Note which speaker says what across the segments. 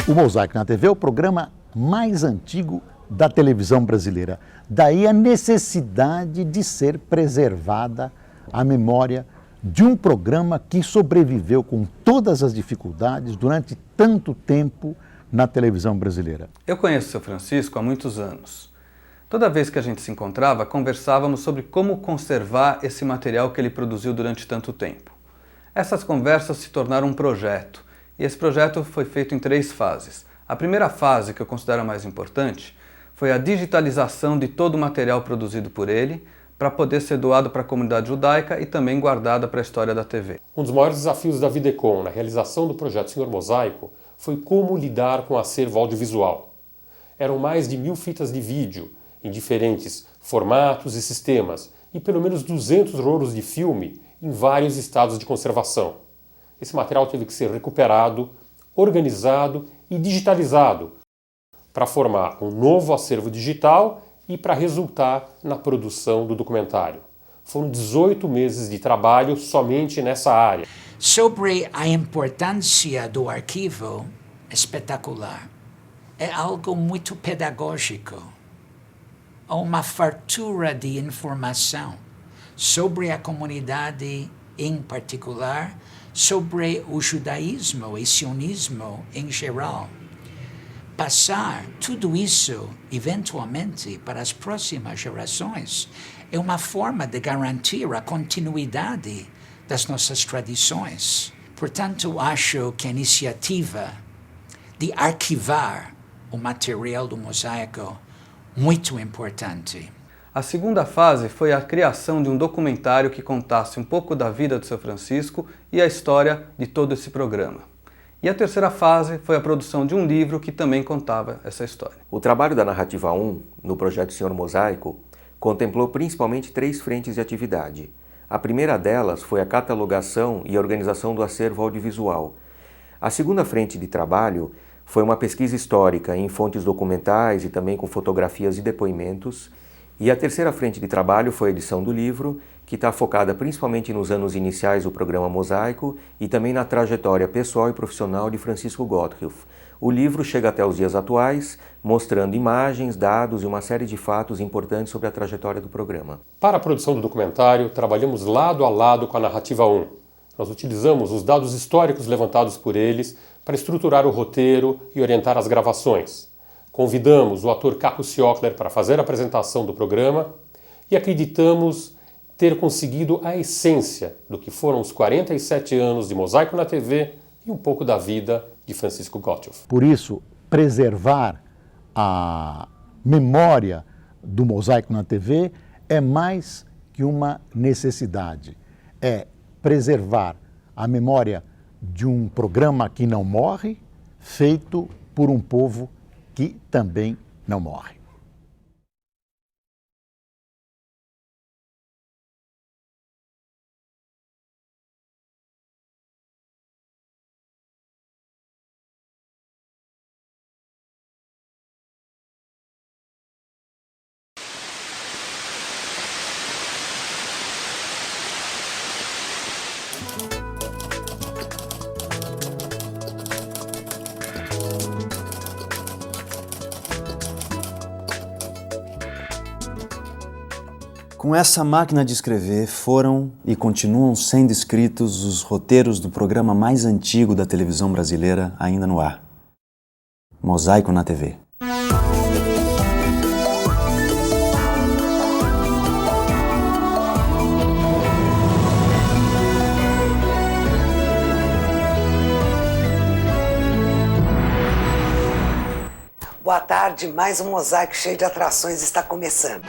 Speaker 1: O Mosaico na TV é o programa mais antigo da televisão brasileira. Daí a necessidade de ser preservada a memória de um programa que sobreviveu com todas as dificuldades durante tanto tempo na televisão brasileira.
Speaker 2: Eu conheço o seu Francisco há muitos anos. Toda vez que a gente se encontrava, conversávamos sobre como conservar esse material que ele produziu durante tanto tempo. Essas conversas se tornaram um projeto, e esse projeto foi feito em 3 fases. A primeira fase, que eu considero a mais importante, foi a digitalização de todo o material produzido por ele, para poder ser doado para a comunidade judaica e também guardada para a história da TV.
Speaker 3: Um dos maiores desafios da Videcom na realização do projeto Senhor Mosaico foi como lidar com o acervo audiovisual. Eram mais de 1000 fitas de vídeo, em diferentes formatos e sistemas, e pelo menos 200 rolos de filme em vários estados de conservação. Esse material teve que ser recuperado, organizado e digitalizado para formar um novo acervo digital e para resultar na produção do documentário. Foram 18 meses de trabalho somente nessa área.
Speaker 4: Sobre a importância do arquivo, espetacular. É algo muito pedagógico. Uma fartura de informação sobre a comunidade em particular, sobre o judaísmo e sionismo em geral. Passar tudo isso, eventualmente, para as próximas gerações é uma forma de garantir a continuidade das nossas tradições. Portanto, acho que a iniciativa de arquivar o material do Mosaico é muito importante.
Speaker 2: A segunda fase foi a criação de um documentário que contasse um pouco da vida do seu Francisco e a história de todo esse programa. E a terceira fase foi a produção de um livro que também contava essa história.
Speaker 5: O trabalho da Narrativa 1, no projeto Senhor Mosaico, contemplou principalmente 3 frentes de atividade. A primeira delas foi a catalogação e a organização do acervo audiovisual. A segunda frente de trabalho foi uma pesquisa histórica em fontes documentais e também com fotografias e depoimentos. E a terceira frente de trabalho foi a edição do livro, que está focada principalmente nos anos iniciais do programa Mosaico e também na trajetória pessoal e profissional de Francisco Gotthilf. O livro chega até os dias atuais, mostrando imagens, dados e uma série de fatos importantes sobre a trajetória do programa.
Speaker 3: Para a produção do documentário, trabalhamos lado a lado com a Narrativa 1. Nós utilizamos os dados históricos levantados por eles para estruturar o roteiro e orientar as gravações. Convidamos o ator Caco Ciocler para fazer a apresentação do programa e acreditamos ter conseguido a essência do que foram os 47 anos de Mosaico na TV e um pouco da vida de Francisco Gotthilf.
Speaker 1: Por isso, preservar a memória do Mosaico na TV é mais que uma necessidade. É preservar a memória de um programa que não morre, feito por um povo que também não morre.
Speaker 6: Com essa máquina de escrever foram e continuam sendo escritos os roteiros do programa mais antigo da televisão brasileira ainda no ar. Mosaico na TV.
Speaker 7: Boa tarde, mais um Mosaico cheio de atrações está começando.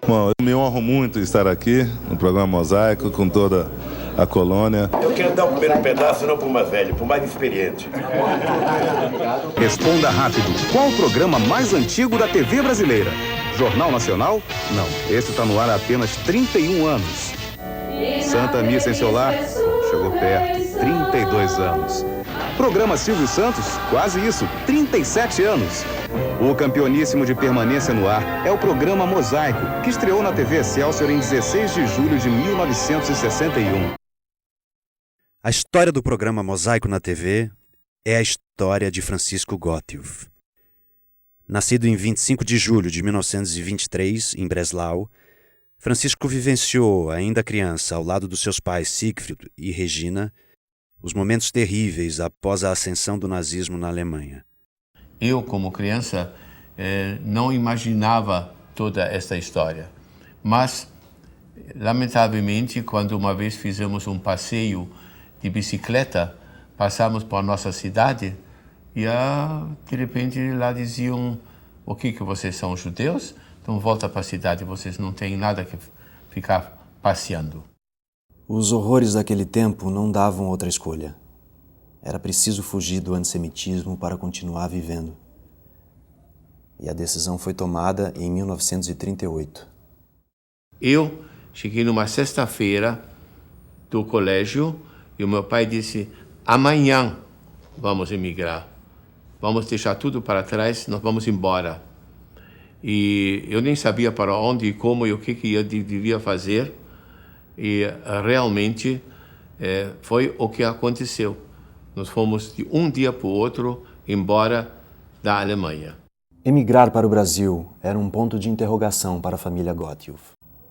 Speaker 8: Bom, eu me honro muito estar aqui no programa Mosaico com toda a colônia.
Speaker 9: Eu quero dar o primeiro pedaço não para o mais velho, para o mais experiente.
Speaker 10: Responda rápido. Qual o programa mais antigo da TV brasileira? Jornal Nacional? Não, esse está no ar há apenas 31 anos. Santa Missa em seu lar? Chegou perto, 32 anos. Programa Silvio Santos? Quase isso, 37 anos. O campeoníssimo de permanência no ar é o programa Mosaico, que estreou na TV Excelsior em 16 de julho de 1961.
Speaker 11: A história do programa Mosaico na TV é a história de Francisco Gottlieb. Nascido em 25 de julho de 1923, em Breslau, Francisco vivenciou, ainda criança, ao lado dos seus pais Siegfried e Regina, os momentos terríveis após a ascensão do nazismo na Alemanha.
Speaker 12: Eu, como criança, não imaginava toda essa história. Mas, lamentavelmente, quando uma vez fizemos um passeio de bicicleta, passamos por nossa cidade e, de repente, lá diziam: o que vocês são judeus? Então volta para a cidade, vocês não têm nada que ficar passeando.
Speaker 6: Os horrores daquele tempo não davam outra escolha. Era preciso fugir do antissemitismo para continuar vivendo. E a decisão foi tomada em 1938.
Speaker 12: Eu cheguei numa sexta-feira do colégio e o meu pai disse: amanhã vamos emigrar. Vamos deixar tudo para trás, nós vamos embora. E eu nem sabia para onde, como e o que eu devia fazer. E realmente foi o que aconteceu. Nós fomos de um dia para o outro embora da Alemanha.
Speaker 6: Emigrar para o Brasil era um ponto de interrogação para a família Gottlieb.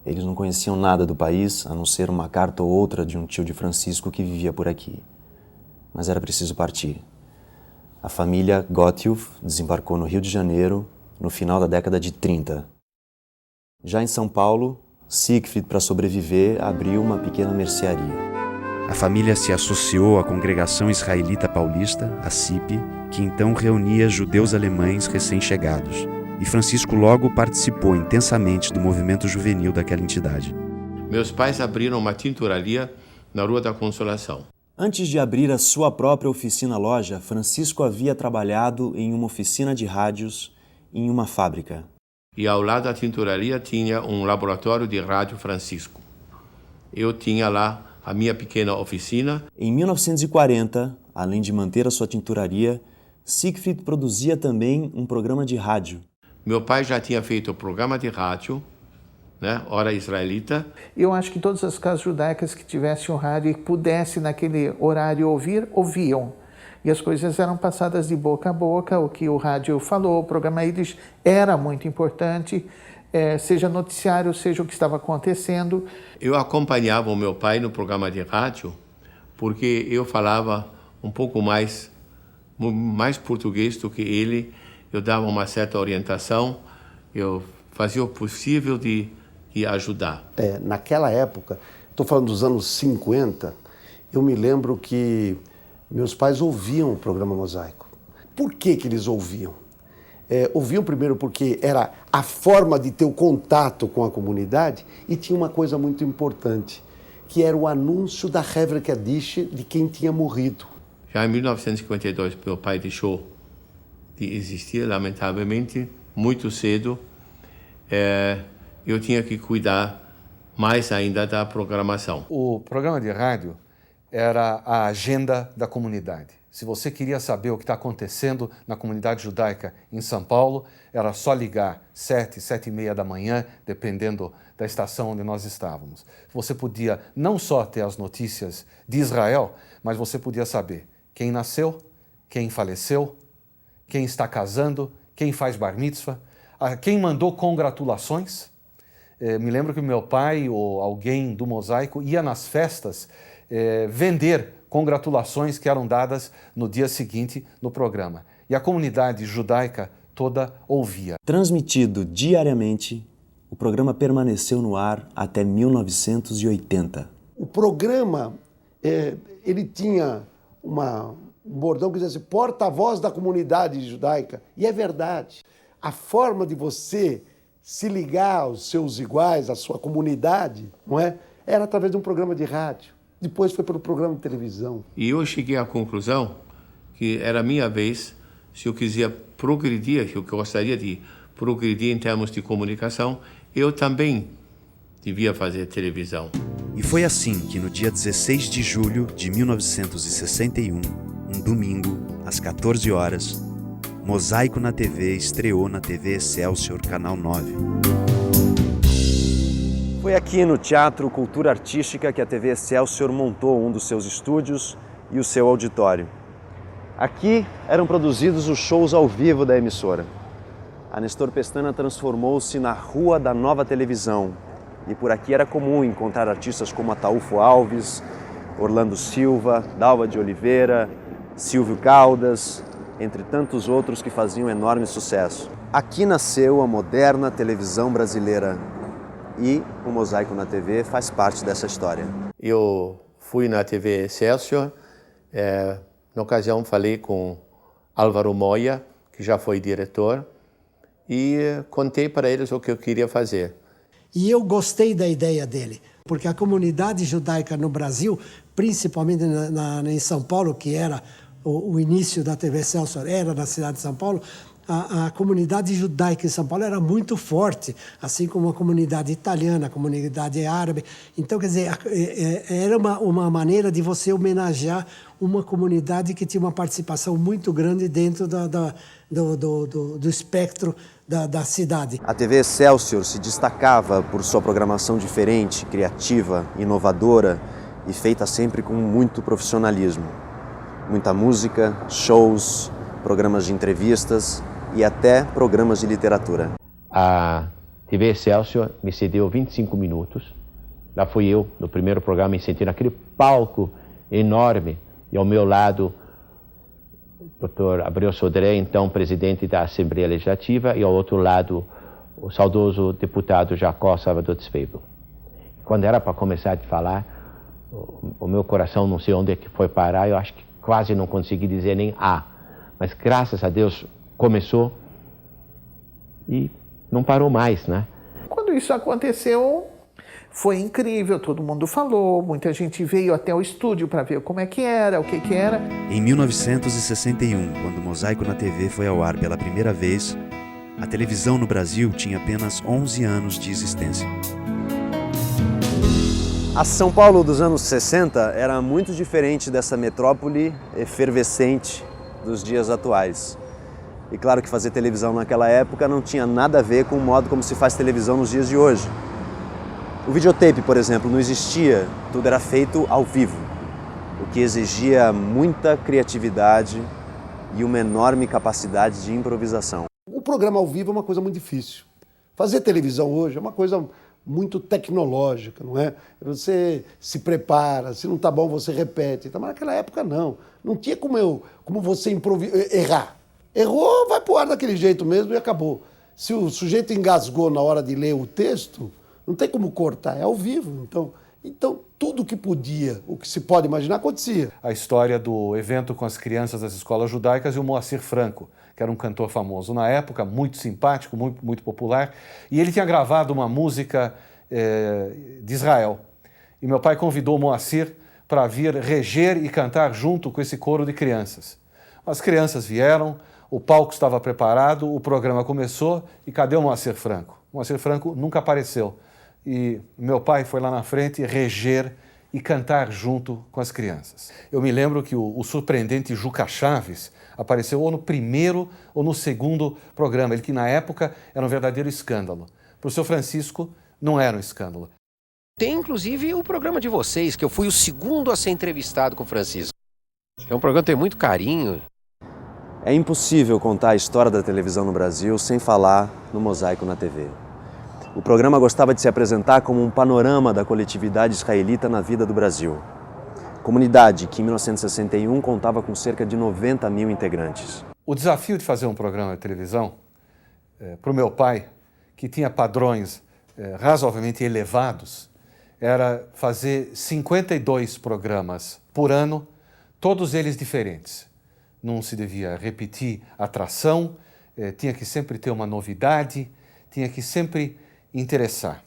Speaker 6: Eles não conheciam nada do país, a não ser uma carta ou outra de um tio de Francisco que vivia por aqui. Mas era preciso partir. A família Gottlieb desembarcou no Rio de Janeiro no final da década de 30. Já em São Paulo, Siegfried, para sobreviver, abriu uma pequena mercearia.
Speaker 11: A família se associou à Congregação Israelita Paulista, a CIP, que então reunia judeus alemães recém-chegados. E Francisco logo participou intensamente do movimento juvenil daquela entidade.
Speaker 12: Meus pais abriram uma tinturaria na Rua da Consolação.
Speaker 6: Antes de abrir a sua própria oficina-loja, Francisco havia trabalhado em uma oficina de rádios em uma fábrica.
Speaker 12: E ao lado da tinturaria tinha um laboratório de rádio Francisco. Eu tinha lá a minha pequena oficina.
Speaker 6: Em 1940, além de manter a sua tinturaria, Siegfried produzia também um programa de rádio.
Speaker 12: Meu pai já tinha feito o programa de rádio, Hora Israelita.
Speaker 13: Eu acho que todas as casas judaicas que tivessem um rádio e que pudessem naquele horário ouvir, ouviam. E as coisas eram passadas de boca a boca, o que o rádio falou, o programa Yiddish era muito importante, seja noticiário, seja o que estava acontecendo.
Speaker 12: Eu acompanhava o meu pai no programa de rádio porque eu falava um pouco mais português do que ele, eu dava uma certa orientação, eu fazia o possível de ajudar.
Speaker 14: Naquela época, estou falando dos anos 50, eu me lembro que meus pais ouviam o programa Mosaico. Por que eles ouviam? Ouviam primeiro porque era a forma de ter o contato com a comunidade e tinha uma coisa muito importante, que era o anúncio da Hevra Kaddish de quem tinha morrido.
Speaker 12: Já em 1952, meu pai deixou de existir, lamentavelmente, muito cedo. Eu tinha que cuidar mais ainda da programação.
Speaker 15: O programa de rádio era a agenda da comunidade. Se você queria saber o que está acontecendo na comunidade judaica em São Paulo, era só ligar 7, 7h30 da manhã, dependendo da estação onde nós estávamos. Você podia não só ter as notícias de Israel, mas você podia saber quem nasceu, quem faleceu, quem está casando, quem faz bar mitzvah, quem mandou congratulações. Me lembro que meu pai ou alguém do Mosaico ia nas festas vender congratulações que eram dadas no dia seguinte no programa. E a comunidade judaica toda ouvia.
Speaker 6: Transmitido diariamente, o programa permaneceu no ar até 1980.
Speaker 14: O programa, ele tinha um bordão que dizia assim, porta-voz da comunidade judaica. E é verdade. A forma de você se ligar aos seus iguais, à sua comunidade, não é? Era através de um programa de rádio. Depois foi pelo programa de televisão.
Speaker 12: E eu cheguei à conclusão que era a minha vez, se eu quiser progredir, que eu gostaria de progredir em termos de comunicação, eu também devia fazer televisão.
Speaker 11: E foi assim que no dia 16 de julho de 1961, um domingo, às 14 horas, Mosaico na TV estreou na TV Excelsior, Canal 9.
Speaker 6: Foi aqui no Teatro Cultura Artística que a TV Excelsior montou um dos seus estúdios e o seu auditório. Aqui eram produzidos os shows ao vivo da emissora. A Nestor Pestana transformou-se na Rua da Nova Televisão e por aqui era comum encontrar artistas como Ataúfo Alves, Orlando Silva, Dalva de Oliveira, Silvio Caldas, entre tantos outros que faziam enorme sucesso. Aqui nasceu a moderna televisão brasileira e o Mosaico na TV faz parte dessa história.
Speaker 12: Eu fui na TV Excelsior, na ocasião falei com Álvaro Moya, que já foi diretor, e contei para eles o que eu queria fazer.
Speaker 16: E eu gostei da ideia dele, porque a comunidade judaica no Brasil, principalmente em São Paulo, que era o início da TV Excelsior, era na cidade de São Paulo, a comunidade judaica em São Paulo era muito forte, assim como a comunidade italiana, a comunidade árabe. Então, quer dizer, era uma maneira de você homenagear uma comunidade que tinha uma participação muito grande dentro do espectro da cidade.
Speaker 6: A TV Excelsior se destacava por sua programação diferente, criativa, inovadora e feita sempre com muito profissionalismo. Muita música, shows, programas de entrevistas e até programas de literatura.
Speaker 12: A TV Excelsior me cedeu 25 minutos. Lá fui eu, no primeiro programa, me senti naquele palco enorme. E ao meu lado, o Dr. Abreu Sodré, então presidente da Assembleia Legislativa, e ao outro lado, o saudoso deputado Jacó Salvador Desfeibel. Quando era para começar a falar, o meu coração não sei onde é que foi parar, eu acho que quase não consegui dizer nem A. Mas graças a Deus começou e não parou mais, né?
Speaker 13: Quando isso aconteceu, foi incrível, todo mundo falou, muita gente veio até o estúdio para ver como é que era, o que era.
Speaker 11: Em 1961, quando o Mosaico na TV foi ao ar pela primeira vez, a televisão no Brasil tinha apenas 11 anos de existência.
Speaker 6: A São Paulo dos anos 60 era muito diferente dessa metrópole efervescente dos dias atuais. E claro que fazer televisão naquela época não tinha nada a ver com o modo como se faz televisão nos dias de hoje. O videotape, por exemplo, não existia, tudo era feito ao vivo, o que exigia muita criatividade e uma enorme capacidade de improvisação.
Speaker 14: O programa ao vivo é uma coisa muito difícil. Fazer televisão hoje é uma coisa muito tecnológica, não é? Você se prepara, se não está bom você repete. Mas naquela época não. Não tinha como você errar. Errou, vai pro ar daquele jeito mesmo e acabou. Se o sujeito engasgou na hora de ler o texto, não tem como cortar, é ao vivo. Então tudo que podia, o que se pode imaginar, acontecia.
Speaker 15: A história do evento com as crianças das escolas judaicas e o Moacir Franco, que era um cantor famoso na época, muito simpático, muito popular, e ele tinha gravado uma música de Israel. E meu pai convidou o Moacir para vir reger e cantar junto com esse coro de crianças. As crianças vieram, o palco estava preparado, o programa começou e cadê o Moacir Franco? O Moacir Franco nunca apareceu. E meu pai foi lá na frente reger e cantar junto com as crianças. Eu me lembro que o surpreendente Juca Chaves apareceu ou no primeiro ou no segundo programa, ele que na época era um verdadeiro escândalo. Para o seu Francisco, não era um escândalo.
Speaker 17: Tem inclusive o programa de vocês, que eu fui o segundo a ser entrevistado com o Francisco. É um programa que tem muito carinho.
Speaker 6: É impossível contar a história da televisão no Brasil sem falar no Mosaico na TV. O programa gostava de se apresentar como um panorama da coletividade israelita na vida do Brasil. Comunidade que em 1961 contava com cerca de 90 mil integrantes.
Speaker 15: O desafio de fazer um programa de televisão, para o meu pai, que tinha padrões razoavelmente elevados, era fazer 52 programas por ano, todos eles diferentes. Não se devia repetir atração, tinha que sempre ter uma novidade, tinha que sempre interessar.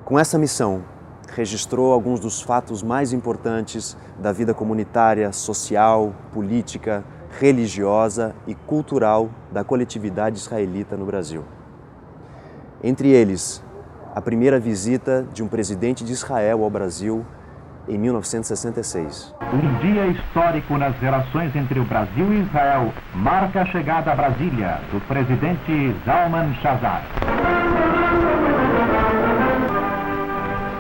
Speaker 6: Com essa missão, registrou alguns dos fatos mais importantes da vida comunitária, social, política, religiosa e cultural da coletividade israelita no Brasil. Entre eles, a primeira visita de um presidente de Israel ao Brasil em 1966.
Speaker 18: Um dia histórico nas relações entre o Brasil e Israel marca a chegada a Brasília do presidente Zalman Shazar.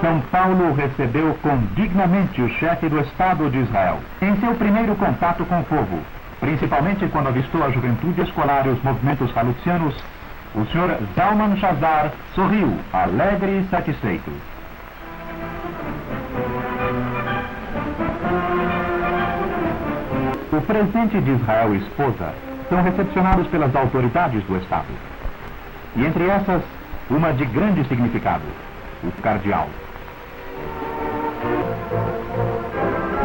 Speaker 18: São Paulo recebeu condignamente o chefe do Estado de Israel. Em seu primeiro contato com o povo, principalmente quando avistou a juventude escolar e os movimentos halutzianos, o senhor Zalman Shazar sorriu, alegre e satisfeito. O presidente de Israel e esposa são recepcionados pelas autoridades do Estado. E entre essas, uma de grande significado, o cardeal.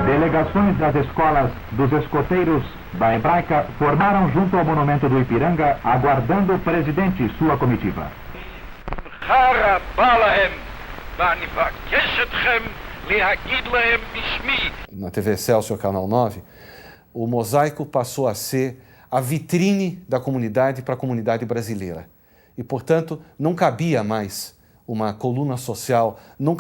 Speaker 18: Delegações das escolas dos escoteiros da Hebraica formaram junto ao monumento do Ipiranga, aguardando o presidente e sua comitiva.
Speaker 15: Na TV Excelsior, Canal 9, o Mosaico passou a ser a vitrine da comunidade para a comunidade brasileira. E, portanto, não cabia mais uma coluna social, não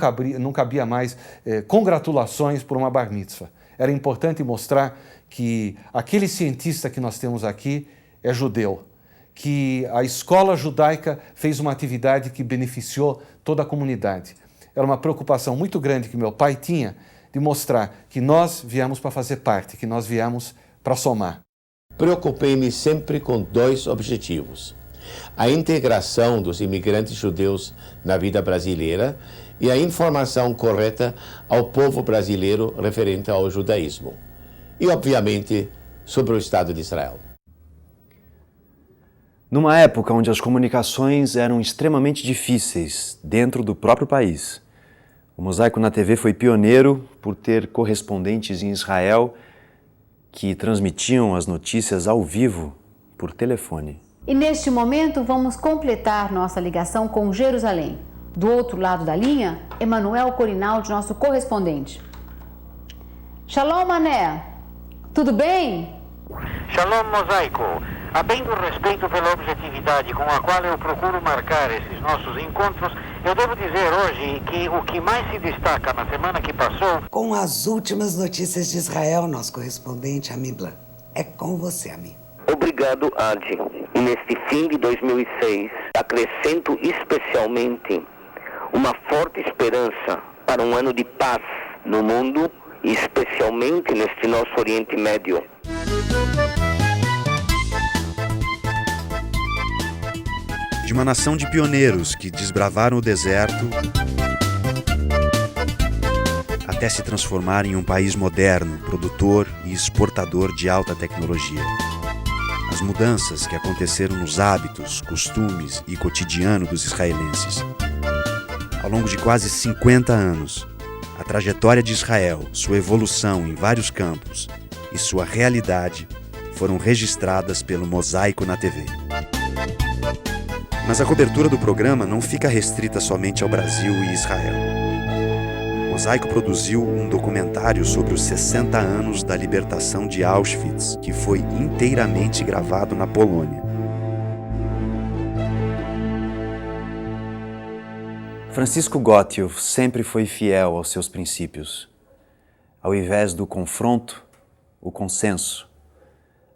Speaker 15: cabia mais congratulações por uma bar mitzvah. Era importante mostrar que aquele cientista que nós temos aqui é judeu, que a escola judaica fez uma atividade que beneficiou toda a comunidade. Era uma preocupação muito grande que meu pai tinha de mostrar que nós viemos para fazer parte, que nós viemos para somar.
Speaker 12: Preocupei-me sempre com dois objetivos: a integração dos imigrantes judeus na vida brasileira e a informação correta ao povo brasileiro referente ao judaísmo. E, obviamente, sobre o Estado de Israel.
Speaker 6: Numa época onde as comunicações eram extremamente difíceis dentro do próprio país, o Mosaico na TV foi pioneiro por ter correspondentes em Israel que transmitiam as notícias ao vivo por telefone.
Speaker 19: E neste momento vamos completar nossa ligação com Jerusalém. Do outro lado da linha, Emanuel Corinaldi, nosso correspondente. Shalom, Mané. Tudo bem?
Speaker 20: Shalom, Mosaico. A bem do respeito pela objetividade com a qual eu procuro marcar esses nossos encontros, eu devo dizer hoje que o que mais se destaca na semana que passou...
Speaker 7: Com as últimas notícias de Israel, nosso correspondente, Amibla. É com você, Ami.
Speaker 21: Obrigado, Adi. E neste fim de 2006, acrescento especialmente uma forte esperança para um ano de paz no mundo, e especialmente neste nosso Oriente Médio.
Speaker 11: De uma nação de pioneiros que desbravaram o deserto até se transformar em um país moderno, produtor e exportador de alta tecnologia. As mudanças que aconteceram nos hábitos, costumes e cotidiano dos israelenses. Ao longo de quase 50 anos, a trajetória de Israel, sua evolução em vários campos e sua realidade foram registradas pelo Mosaico na TV. Mas a cobertura do programa não fica restrita somente ao Brasil e Israel. O Mosaico produziu um documentário sobre os 60 anos da libertação de Auschwitz, que foi inteiramente gravado na Polônia.
Speaker 6: Francisco Gottlieb sempre foi fiel aos seus princípios. Ao invés do confronto, o consenso.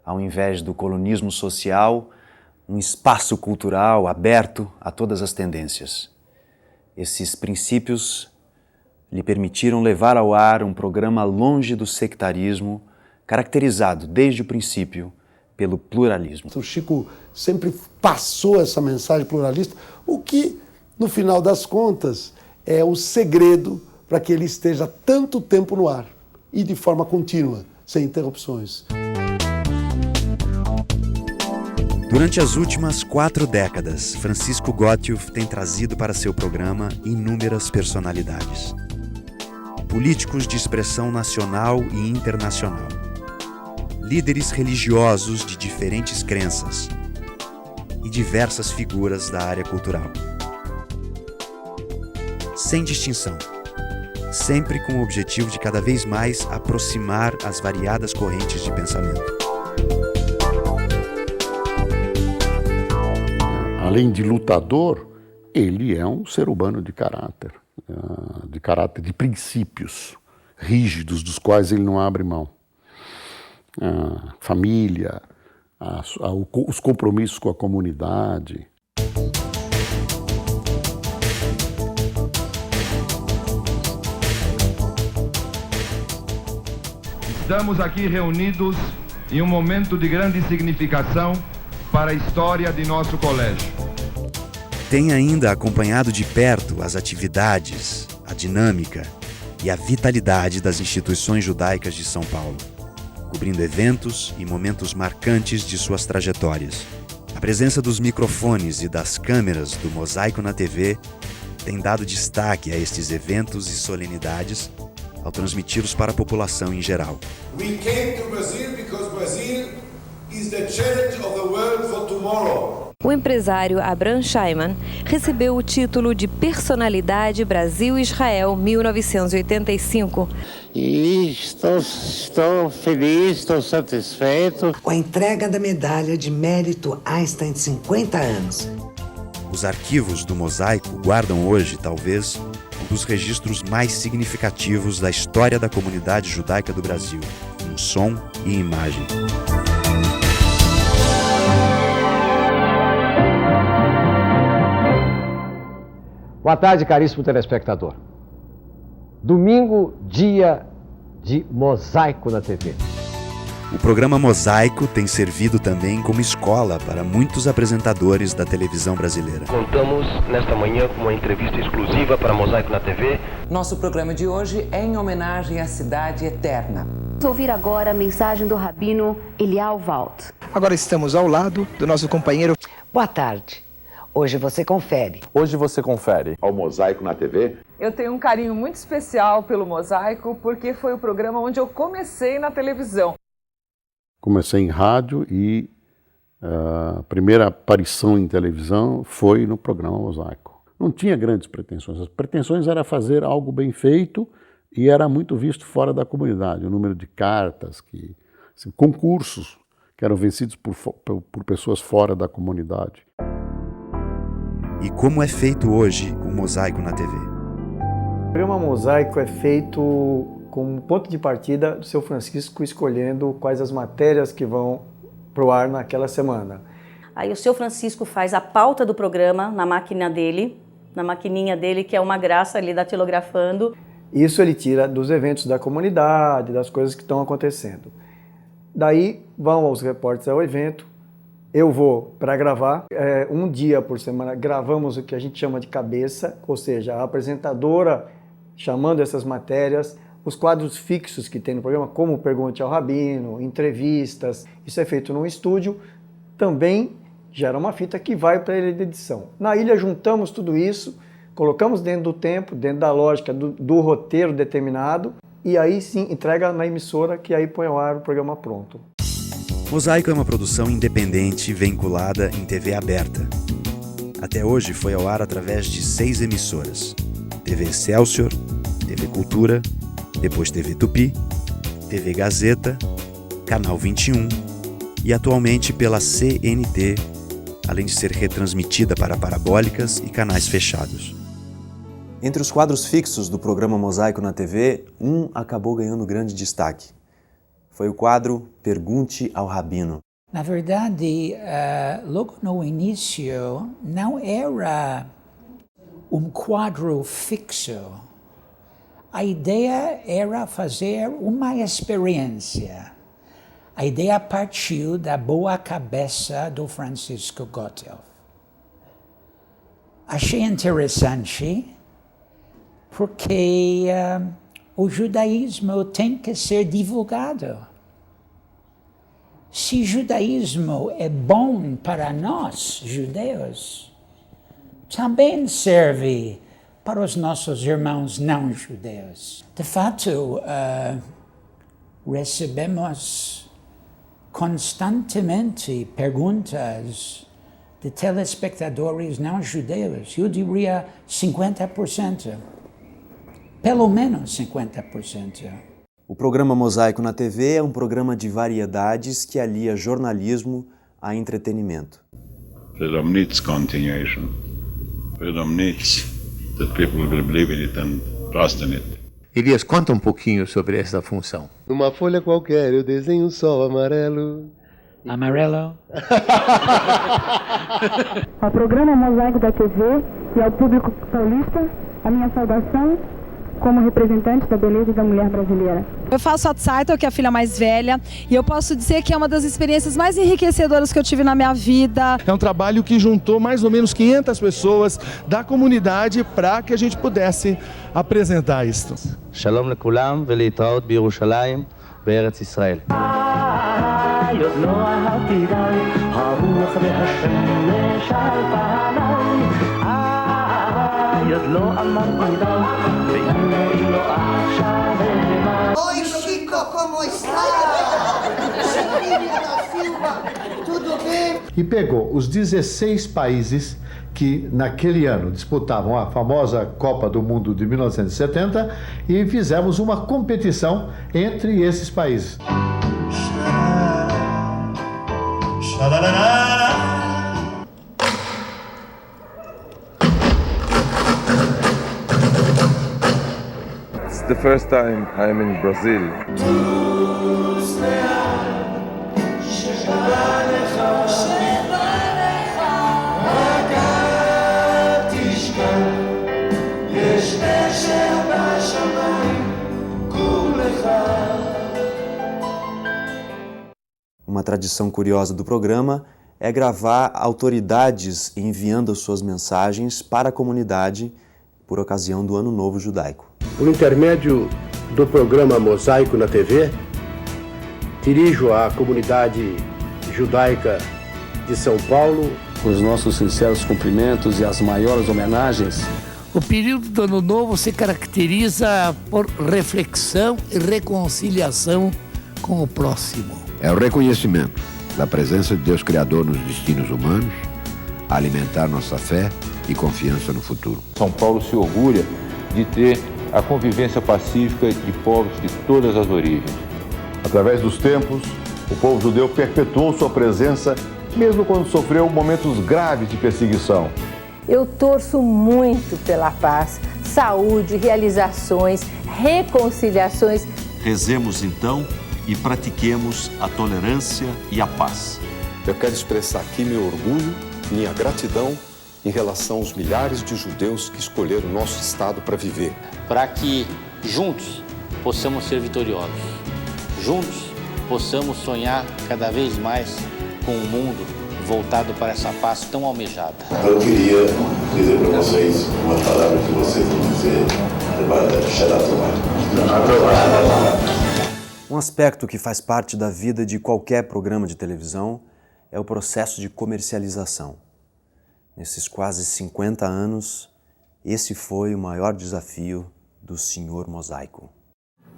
Speaker 6: Ao invés do colonismo social, um espaço cultural aberto a todas as tendências. Esses princípios lhe permitiram levar ao ar um programa longe do sectarismo, caracterizado desde o princípio pelo pluralismo.
Speaker 14: O Chico sempre passou essa mensagem pluralista, o que, no final das contas, é o segredo para que ele esteja tanto tempo no ar e de forma contínua, sem interrupções.
Speaker 11: Durante as últimas 4 décadas, Francisco Gottlieb tem trazido para seu programa inúmeras personalidades. Políticos de expressão nacional e internacional. Líderes religiosos de diferentes crenças. E diversas figuras da área cultural. Sem distinção. Sempre com o objetivo de cada vez mais aproximar as variadas correntes de pensamento.
Speaker 1: Além de lutador, ele é um ser humano de caráter de princípios.
Speaker 14: rígidos dos quais ele não abre mão. A família, os compromissos com a comunidade.
Speaker 4: Estamos aqui reunidos em um momento de grande significação para a história de nosso colégio.
Speaker 11: Tem ainda acompanhado de perto as atividades, a dinâmica e a vitalidade das instituições judaicas de São Paulo, cobrindo eventos e momentos marcantes de suas trajetórias. A presença dos microfones e das câmeras do Mosaico na TV tem dado destaque a estes eventos e solenidades ao transmiti-los para a população em geral.
Speaker 22: We came to Brazil because Brazil is the challenge of the world for tomorrow.
Speaker 23: O empresário Abraham Scheiman recebeu o título de Personalidade Brasil-Israel 1985.
Speaker 24: E estou feliz, estou satisfeito.
Speaker 7: Com a entrega da medalha de mérito Einstein de 50 anos.
Speaker 11: Os arquivos do Mosaico guardam hoje, talvez, um dos registros mais significativos da história da comunidade judaica do Brasil, em som e imagem.
Speaker 17: Boa tarde, caríssimo telespectador. Domingo, dia de Mosaico na TV.
Speaker 11: O programa Mosaico tem servido também como escola para muitos apresentadores da televisão brasileira.
Speaker 17: Contamos nesta manhã com uma entrevista exclusiva para Mosaico na TV.
Speaker 25: Nosso programa de hoje é em homenagem à Cidade Eterna.
Speaker 19: Vamos ouvir agora a mensagem do rabino Elial Walt.
Speaker 26: Agora estamos ao lado do nosso companheiro.
Speaker 7: Boa tarde. Hoje você confere.
Speaker 27: Hoje você confere
Speaker 28: ao Mosaico na TV.
Speaker 29: Eu tenho um carinho muito especial pelo Mosaico porque foi o programa onde eu comecei na televisão.
Speaker 14: Comecei em rádio e a primeira aparição em televisão foi no programa Mosaico. Não tinha grandes pretensões. As pretensões era fazer algo bem feito e era muito visto fora da comunidade. O número de cartas, concursos que eram vencidos por pessoas fora da comunidade.
Speaker 11: E como é feito hoje o Mosaico na TV?
Speaker 30: O programa Mosaico é feito com um ponto de partida do seu Francisco escolhendo quais as matérias que vão pro ar naquela semana.
Speaker 31: Aí o seu Francisco faz a pauta do programa na máquina dele, na maquininha dele, que é uma graça, ele datilografando.
Speaker 30: Isso ele tira dos eventos da comunidade, das coisas que estão acontecendo. Daí vão os repórteres ao evento, eu vou para gravar, um dia por semana gravamos o que a gente chama de cabeça, ou seja, a apresentadora chamando essas matérias, os quadros fixos que tem no programa, como Pergunte ao Rabino, entrevistas, isso é feito num estúdio, também gera uma fita que vai para a ilha de edição. Na ilha juntamos tudo isso, colocamos dentro do tempo, dentro da lógica do roteiro determinado, e aí sim entrega na emissora que aí põe ao ar o programa pronto.
Speaker 11: Mosaico é uma produção independente vinculada em TV aberta. Até hoje foi ao ar através de 6 emissoras: TV Excelsior, TV Cultura, depois TV Tupi, TV Gazeta, Canal 21 e atualmente pela CNT, além de ser retransmitida para parabólicas e canais fechados.
Speaker 6: Entre os quadros fixos do programa Mosaico na TV, um acabou ganhando grande destaque. Foi o quadro Pergunte ao Rabino.
Speaker 32: Na verdade, logo no início, não era um quadro fixo. A ideia era fazer uma experiência. A ideia partiu da boa cabeça do Francisco Gotthelf. Achei interessante porque o judaísmo tem que ser divulgado. Se o judaísmo é bom para nós, judeus, também serve para os nossos irmãos não judeus. De fato, recebemos constantemente perguntas de telespectadores não judeus. Eu diria 50%. Pelo menos 50%.
Speaker 6: O programa Mosaico na TV é um programa de variedades que alia jornalismo a entretenimento.
Speaker 33: Freedom needs continuation. Freedom needs that people will believe in it and trust in it.
Speaker 12: Elias, conta um pouquinho sobre essa função.
Speaker 2: Numa folha qualquer eu desenho um sol amarelo.
Speaker 32: Amarelo.
Speaker 3: Ao programa Mosaico da TV e ao público paulista, a minha saudação como representante da beleza da mulher brasileira.
Speaker 5: Eu faço a Tzaitel, que é a filha mais velha, e eu posso dizer que é uma das experiências mais enriquecedoras que eu tive na minha vida.
Speaker 8: É um trabalho que juntou mais ou menos 500 pessoas da comunidade para que a gente pudesse apresentar isso.
Speaker 9: Shalom lekulam velitraot biYerushalayim be'eretz Israel.
Speaker 10: Oi, Chico, como está? Chiquinha da Silva, tudo bem?
Speaker 13: E pegou os 16 países que naquele ano disputavam a famosa Copa do Mundo de 1970 e fizemos uma competição entre esses países.
Speaker 15: It's the first time I'm in Brazil.
Speaker 6: Uma tradição curiosa do programa é gravar autoridades enviando suas mensagens para a comunidade por ocasião do Ano Novo Judaico.
Speaker 14: Por intermédio do programa Mosaico na TV, dirijo à comunidade judaica de São Paulo
Speaker 16: os nossos sinceros cumprimentos e as maiores homenagens.
Speaker 18: O período do Ano Novo se caracteriza por reflexão e reconciliação com o próximo.
Speaker 27: É o reconhecimento da presença de Deus Criador nos destinos humanos, alimentar nossa fé e confiança no futuro.
Speaker 28: São Paulo se orgulha de ter a convivência pacífica de povos de todas as origens.
Speaker 33: Através dos tempos, o povo judeu perpetuou sua presença, mesmo quando sofreu momentos graves de perseguição.
Speaker 34: Eu torço muito pela paz, saúde, realizações, reconciliações.
Speaker 35: Rezemos então e pratiquemos a tolerância e a paz.
Speaker 36: Eu quero expressar aqui meu orgulho, minha gratidão em relação aos milhares de judeus que escolheram o nosso Estado para viver.
Speaker 37: Para que juntos possamos ser vitoriosos, juntos possamos sonhar cada vez mais com um mundo voltado para essa paz tão almejada.
Speaker 38: Eu queria dizer para vocês uma palavra que vocês vão dizer,
Speaker 6: Um aspecto que faz parte da vida de qualquer programa de televisão é o processo de comercialização. Nesses quase 50 anos, esse foi o maior desafio do Senhor Mosaico.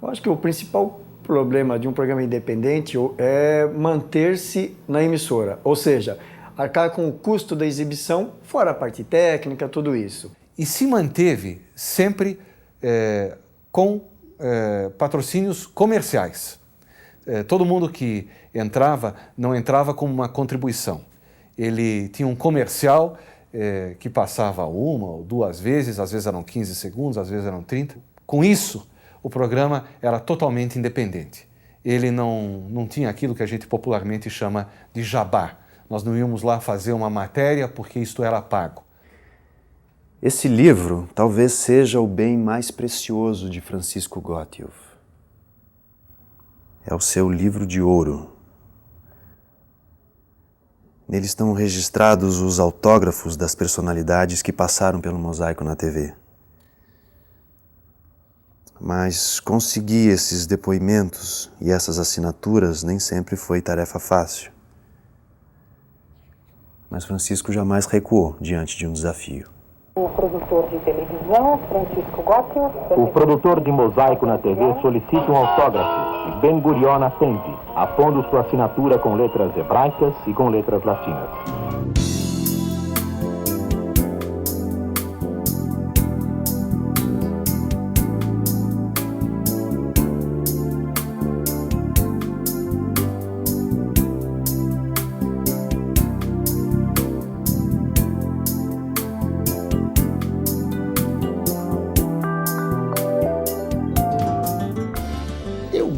Speaker 30: Eu acho que o principal problema de um programa independente é manter-se na emissora, ou seja, arcar com o custo da exibição, fora a parte técnica, tudo isso.
Speaker 39: E se manteve sempre com patrocínios comerciais. Todo mundo que entrava, não entrava como uma contribuição. Ele tinha um comercial que passava uma ou duas vezes, às vezes eram 15 segundos, às vezes eram 30. Com isso, o programa era totalmente independente. Ele não tinha aquilo que a gente popularmente chama de jabá. Nós não íamos lá fazer uma matéria porque isto era pago.
Speaker 6: Esse livro talvez seja o bem mais precioso de Francisco Gotthelf. É o seu livro de ouro. Nele estão registrados os autógrafos das personalidades que passaram pelo Mosaico na TV. Mas conseguir esses depoimentos e essas assinaturas nem sempre foi tarefa fácil. Mas Francisco jamais recuou diante de um desafio.
Speaker 3: O produtor de televisão, Francisco Gotthelf.
Speaker 40: O produtor de Mosaico na TV solicita um autógrafo. Ben Gurion atende, apondo sua assinatura com letras hebraicas e com letras latinas.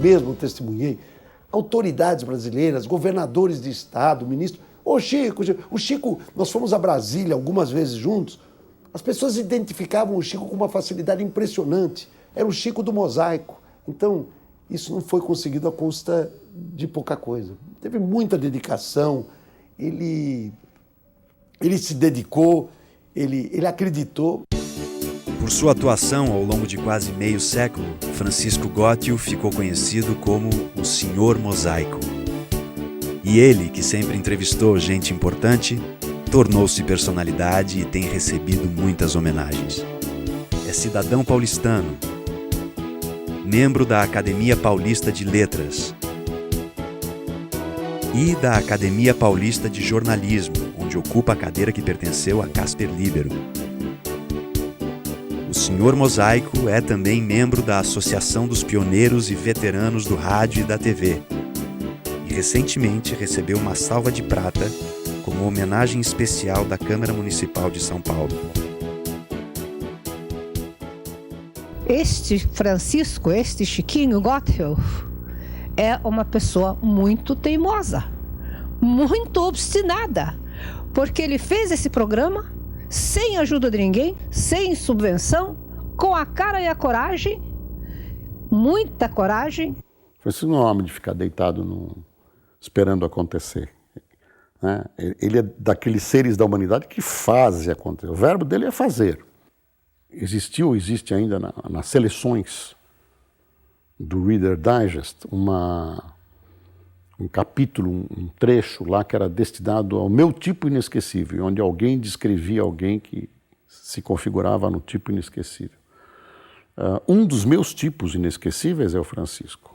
Speaker 14: mesmo testemunhei, autoridades brasileiras, governadores de estado, ministros. O Chico, nós fomos a Brasília algumas vezes juntos, as pessoas identificavam o Chico com uma facilidade impressionante. Era o Chico do mosaico. Então, isso não foi conseguido à custa de pouca coisa. Teve muita dedicação, ele se dedicou, ele acreditou.
Speaker 6: Por sua atuação ao longo de quase meio século, Francisco Gottio ficou conhecido como o Senhor Mosaico. E ele, que sempre entrevistou gente importante, tornou-se personalidade e tem recebido muitas homenagens. É cidadão paulistano, membro da Academia Paulista de Letras e da Academia Paulista de Jornalismo, onde ocupa a cadeira que pertenceu a Casper Libero. O Senhor Mosaico é também membro da Associação dos Pioneiros e Veteranos do Rádio e da TV. E recentemente recebeu uma salva de prata como homenagem especial da Câmara Municipal de São Paulo.
Speaker 1: Este Francisco, este Chiquinho Gottio, é uma pessoa muito teimosa, muito obstinada, porque ele fez esse programa sem ajuda de ninguém, sem subvenção, com a cara e a coragem, muita coragem.
Speaker 2: Francisco não é um homem de ficar deitado esperando acontecer. Né? Ele é daqueles seres da humanidade que fazem acontecer. O verbo dele é fazer. Existe ainda nas seleções do Reader Digest um capítulo, um trecho lá que era destinado ao meu tipo inesquecível, onde alguém descrevia alguém que se configurava no tipo inesquecível. Um dos meus tipos inesquecíveis é o Francisco.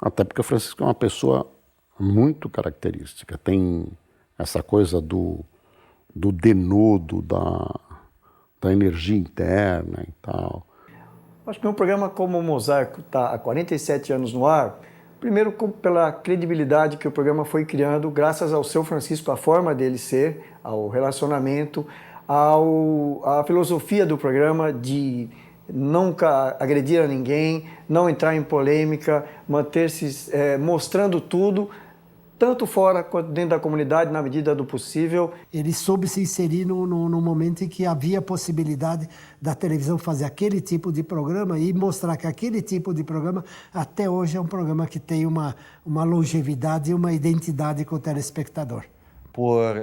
Speaker 2: Até porque o Francisco é uma pessoa muito característica. Tem essa coisa do denodo, da energia interna e tal.
Speaker 30: Acho que um programa como o Mosaico está há 47 anos no ar, primeiro pela credibilidade que o programa foi criando, graças ao seu Francisco, a forma dele ser, ao relacionamento, à filosofia do programa de nunca agredir a ninguém, não entrar em polêmica, manter-se mostrando tudo, tanto fora quanto dentro da comunidade, na medida do possível.
Speaker 4: Ele soube se inserir no momento em que havia possibilidade da televisão fazer aquele tipo de programa e mostrar que aquele tipo de programa, até hoje, é um programa que tem uma longevidade e uma identidade com o telespectador.
Speaker 39: Por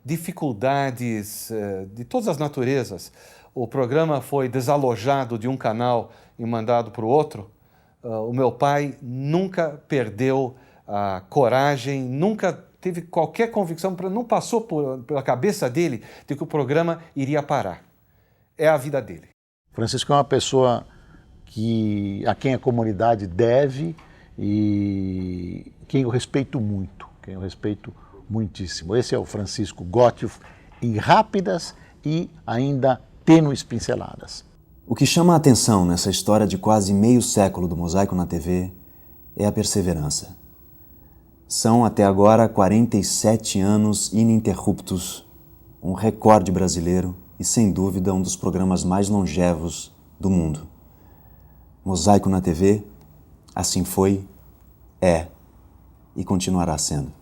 Speaker 39: dificuldades de todas as naturezas, o programa foi desalojado de um canal e mandado para o outro. O meu pai nunca perdeu a coragem, nunca teve qualquer convicção, não passou pela cabeça dele de que o programa iria parar. É a vida dele.
Speaker 2: Francisco é uma pessoa a quem a comunidade deve e quem eu respeito muito, quem eu respeito muitíssimo. Esse é o Francisco Gottio, em rápidas e ainda tênues pinceladas.
Speaker 6: O que chama a atenção nessa história de quase meio século do Mosaico na TV é a perseverança. São, até agora, 47 anos ininterruptos, um recorde brasileiro e, sem dúvida, um dos programas mais longevos do mundo. Mosaico na TV, assim foi, é e continuará sendo.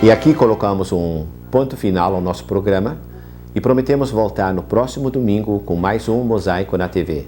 Speaker 40: E aqui colocamos um ponto final ao nosso programa e prometemos voltar no próximo domingo com mais um Mosaico na TV.